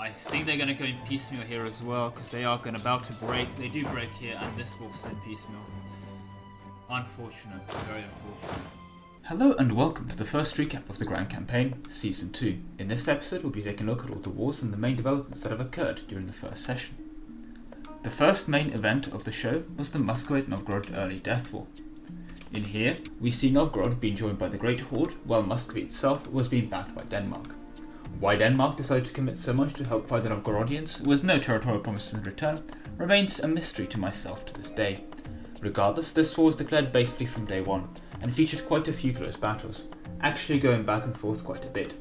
I think they're going to go in piecemeal here as well, because they are about to break. They do break here, and this will send piecemeal. Unfortunate, very unfortunate. Hello and welcome to the first recap of the Grand Campaign, Season 2. In this episode we'll be taking a look at all the wars and the main developments that have occurred during the first session. The first main event of the show was the Muscovite-Novgorod Early Death War. In here, we see Novgorod being joined by the Great Horde, while Muscovy itself was being backed by Denmark. Why Denmark decided to commit so much to help fight the Novgorodians, with no territorial promises in return, remains a mystery to myself to this day. Regardless, this war was declared basically from day one, and featured quite a few close battles, actually going back and forth quite a bit.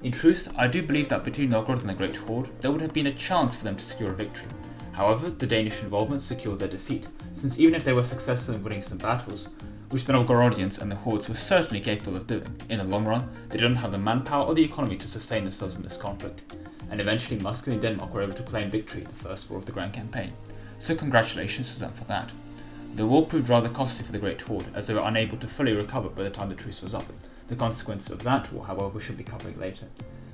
In truth, I do believe that between Novgorod and the Great Horde, there would have been a chance for them to secure a victory. However, the Danish involvement secured their defeat, since even if they were successful in winning some battles, which the Novgorodians and the Hordes were certainly capable of doing, in the long run, they didn't have the manpower or the economy to sustain themselves in this conflict, and eventually Muscovy and Denmark were able to claim victory in the first war of the Grand Campaign, so congratulations to them for that. The war proved rather costly for the Great Horde, as they were unable to fully recover by the time the truce was up. The consequence of that war, however, we should be covering later.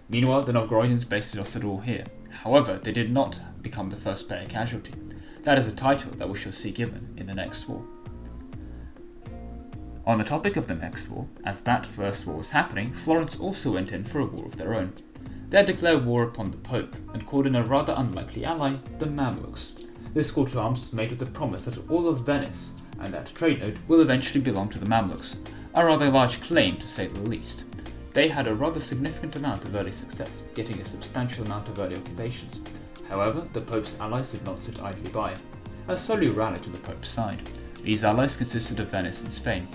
Meanwhile, the Novgorodians basically lost it all here. However, they did not become the first player casualty. That is a title that we shall see given in the next war. On the topic of the next war, as that first war was happening, Florence also went in for a war of their own. They had declared war upon the Pope, and called in a rather unlikely ally, the Mamluks. This call to arms was made with the promise that all of Venice and that trade node will eventually belong to the Mamluks, a rather large claim to say the least. They had a rather significant amount of early success, getting a substantial amount of early occupations. However, the Pope's allies did not sit idly by, as slowly rallied to the Pope's side. These allies consisted of Venice and Spain,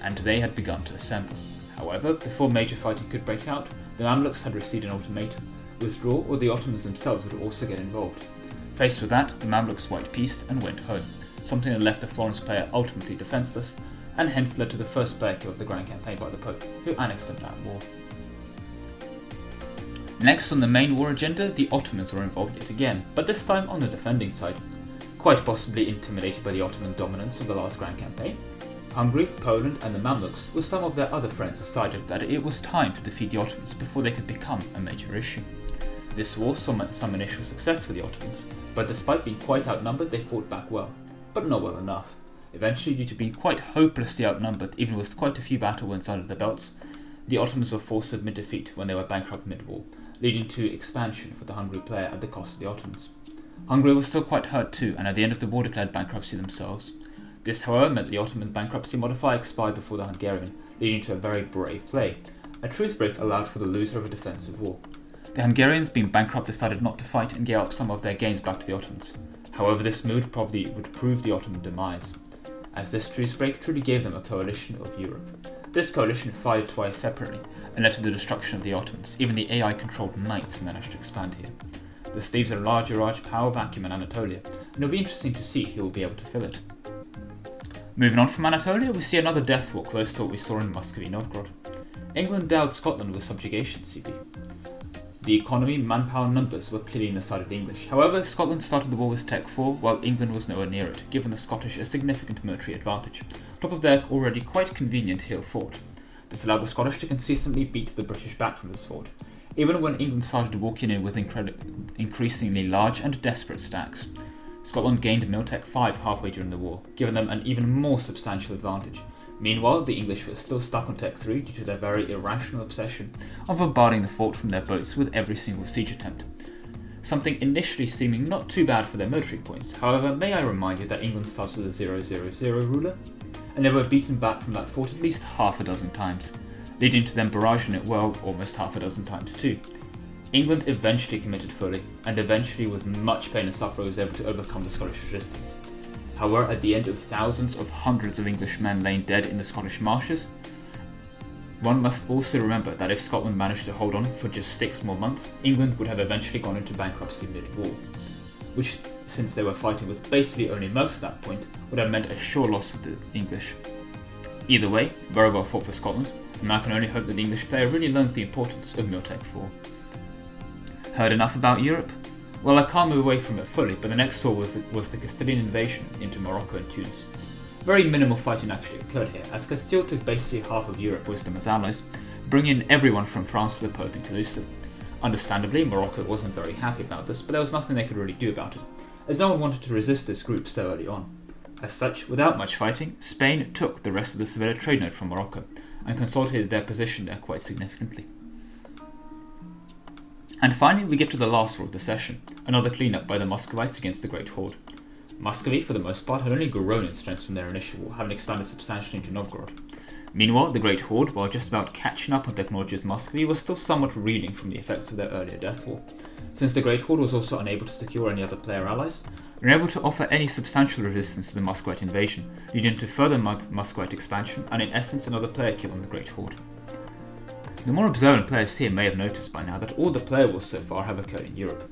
and they had begun to assemble. However, before major fighting could break out, the Mamluks had received an ultimatum: withdraw or the Ottomans themselves would also get involved. Faced with that, the Mamluks white peaced and went home, something that left the Florence player ultimately defenceless, and hence led to the first player kill of the Grand Campaign by the Pope, who annexed them that war. Next on the main war agenda, the Ottomans were involved yet again, but this time on the defending side. Quite possibly intimidated by the Ottoman dominance of the last Grand Campaign, Hungary, Poland and the Mamluks, with some of their other friends, decided that it was time to defeat the Ottomans before they could become a major issue. This war saw some initial success for the Ottomans, but despite being quite outnumbered, they fought back well, but not well enough. Eventually, due to being quite hopelessly outnumbered, even with quite a few battle wins under their belts, the Ottomans were forced to admit defeat when they were bankrupt mid-war, leading to expansion for the Hungary player at the cost of the Ottomans. Hungary was still quite hurt too, and at the end of the war declared bankruptcy themselves. This, however, meant the Ottoman bankruptcy modifier expired before the Hungarian, leading to a very brave play. A truce break allowed for the loser of a defensive war. The Hungarians, being bankrupt, decided not to fight and gave up some of their gains back to the Ottomans. However, this move probably would prove the Ottoman demise, as this truce break truly gave them a coalition of Europe. This coalition fired twice separately and led to the destruction of the Ottomans. Even the AI-controlled knights managed to expand here. This leaves a large power vacuum in Anatolia, and it'll be interesting to see who will be able to fill it. Moving on from Anatolia, we see another death war close to what we saw in Muscovy-Novgorod. England endowed Scotland with subjugation CP. The economy, manpower and numbers were clearly on the side of the English. However, Scotland started the war with Tech 4, while England was nowhere near it, giving the Scottish a significant military advantage, on top of their already quite convenient hill fort. This allowed the Scottish to consistently beat the British back from this fort, even when England started walking in with increasingly large and desperate stacks. Scotland gained Miltech 5 halfway during the war, giving them an even more substantial advantage. Meanwhile, the English were still stuck on Tech 3 due to their very irrational obsession of bombarding the fort from their boats with every single siege attempt. Something initially seeming not too bad for their military points. However, may I remind you that England started as a 0-0-0 ruler, and they were beaten back from that fort at least half a dozen times, leading to them barraging it well almost half a dozen times too. England eventually committed fully, and eventually with much pain and suffering was able to overcome the Scottish resistance. However, at the end of thousands of hundreds of English men laying dead in the Scottish marshes, one must also remember that if Scotland managed to hold on for just 6 more months, England would have eventually gone into bankruptcy mid-war, which, since they were fighting with basically only mugs at that point, would have meant a sure loss for the English. Either way, very well fought for Scotland, and I can only hope that the English player really learns the importance of Miltech 4. Heard enough about Europe? Well, I can't move away from it fully, but the next war was the Castilian invasion into Morocco and Tunis. Very minimal fighting actually occurred here, as Castile took basically half of Europe with them as allies, bringing everyone from France to the Pope inclusive. Understandably, Morocco wasn't very happy about this, but there was nothing they could really do about it, as no one wanted to resist this group so early on. As such, without much fighting, Spain took the rest of the Sevilla trade node from Morocco, and consolidated their position there quite significantly. And finally, we get to the last war of the session, another cleanup by the Muscovites against the Great Horde. Muscovy, for the most part, had only grown in strength from their initial war, having expanded substantially into Novgorod. Meanwhile, the Great Horde, while just about catching up on technology as Muscovy, was still somewhat reeling from the effects of their earlier death war. Since the Great Horde was also unable to secure any other player allies, they were unable to offer any substantial resistance to the Muscovite invasion, leading to further Muscovite expansion and in essence another player kill on the Great Horde. The more observant players here may have noticed by now that all the player wars so far have occurred in Europe.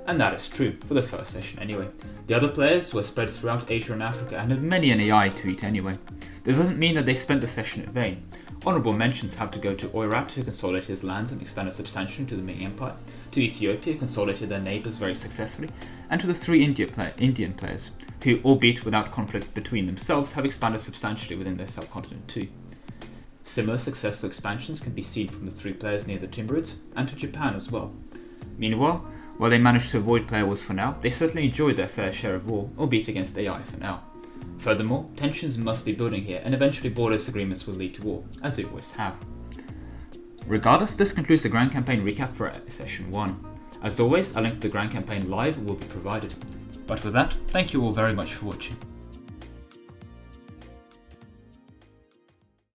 And that is true, for the first session anyway. The other players were spread throughout Asia and Africa and had many an AI to eat anyway. This doesn't mean that they spent the session in vain. Honourable mentions have to go to Oirat, who consolidated his lands and expanded substantially into the Ming Empire, to Ethiopia, who consolidated their neighbours very successfully, and to the three Indian players, who, albeit without conflict between themselves, have expanded substantially within their subcontinent too. Similar successful expansions can be seen from the three players near the Timberids, and to Japan as well. Meanwhile, while they managed to avoid player wars for now, they certainly enjoyed their fair share of war, albeit against AI for now. Furthermore, tensions must be building here, and eventually border disagreements will lead to war, as they always have. Regardless, this concludes the Grand Campaign recap for Session 1. As always, a link to the Grand Campaign live will be provided. But with that, thank you all very much for watching.